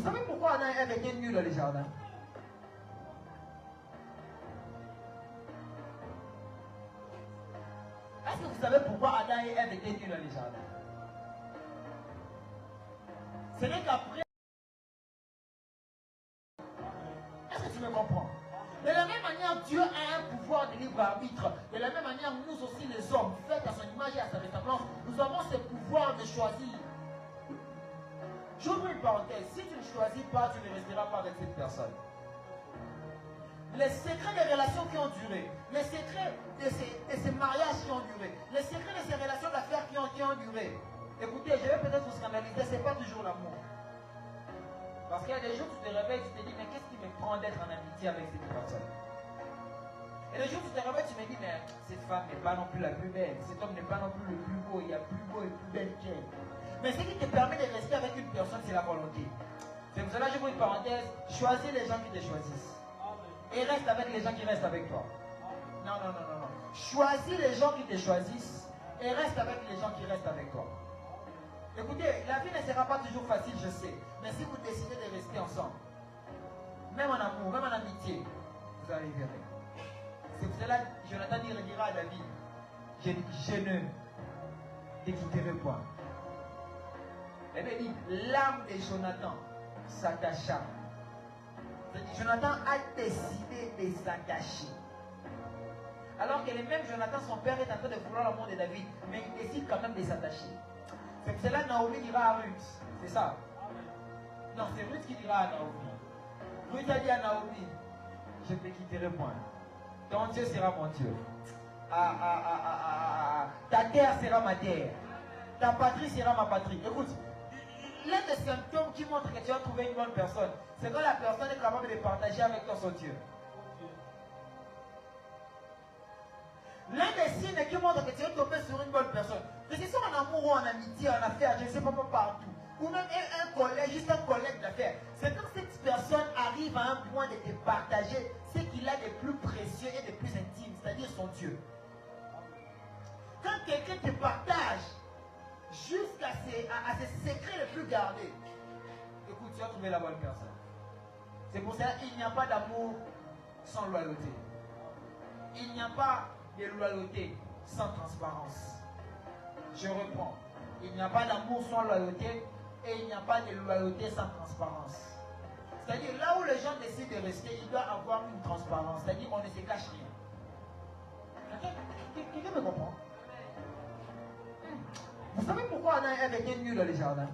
savez pourquoi Adam et Ève étaient nus dans les jardins? Est-ce que vous savez pourquoi Adam et Ève étaient nus dans les jardins? Ce n'est qu'après. Est-ce que tu me comprends? De la même manière, Dieu a un pouvoir de libre arbitre. De la même manière, nous aussi, les hommes, faits à son image et à sa ressemblance, nous avons ce pouvoir de choisir. J'ouvre une parenthèse. Si tu ne choisis pas, tu ne resteras pas avec cette personne. Les secrets des relations qui ont duré, les secrets de ces mariages qui ont duré, les secrets de ces relations d'affaires qui ont duré. Écoutez, je vais peut-être vous scandaliser, ce n'est pas toujours l'amour. Parce qu'il y a des jours où tu te réveilles, tu te dis, mais qu'est-ce qui me prend d'être en amitié avec cette personne? Et les jours où tu te réveilles, tu me dis, mais cette femme n'est pas non plus la plus belle, cet homme n'est pas non plus le plus beau, il y a plus beau et plus belle qu'elle. Mais ce qui te permet de rester avec une personne, c'est la volonté. C'est pour cela que je vous une parenthèse, choisis les gens qui te choisissent. Et reste avec les gens qui restent avec toi. Non, non, non, non, non. Choisis les gens qui te choisissent et reste avec les gens qui restent avec toi. Écoutez, la vie ne sera pas toujours facile, je sais. Mais si vous décidez de rester ensemble, même en amour, même en amitié, vous allez y verrer. C'est pour cela que Jonathan dira à David, je ne t'équiterai point. Et bien il dit, l'âme de Jonathan s'attacha. Jonathan a décidé de s'attacher. Alors que le même Jonathan, son père, est en train de vouloir l'amour de David, mais il décide quand même de s'attacher. C'est pour cela que Naomi dira à Ruth, c'est ça? Non, c'est Ruth qui dira à Naomi. Ruth a dit à Naomi, je ne te quitterai point. Ton Dieu sera mon Dieu. Ta terre sera ma terre. Ta patrie sera ma patrie. Écoute, l'un des symptômes qui montre que tu as trouvé une bonne personne, c'est quand la personne est capable de partager avec toi son Dieu. L'un des signes qui montre que tu es tombé sur une bonne personne, que ce soit en amour ou en amitié, en affaires, je ne sais pas partout, ou même un collègue, juste un collègue d'affaires, c'est quand cette personne arrive à un point de te partager ce qu'il a de plus précieux et de plus intime, c'est-à-dire son Dieu. Quand quelqu'un te partage jusqu'à ses secrets les plus gardés, écoute, tu as trouvé la bonne personne. C'est pour ça qu'il n'y a pas d'amour sans loyauté. Il n'y a pas de loyauté sans transparence. Je reprends. Il n'y a pas d'amour sans loyauté et il n'y a pas de loyauté sans transparence. C'est-à-dire, là où les gens décident de rester, il doit avoir une transparence. C'est-à-dire, on ne se cache rien. Quelqu'un me comprend? Vous savez pourquoi Adam et Ève étaient nus dans les jardins?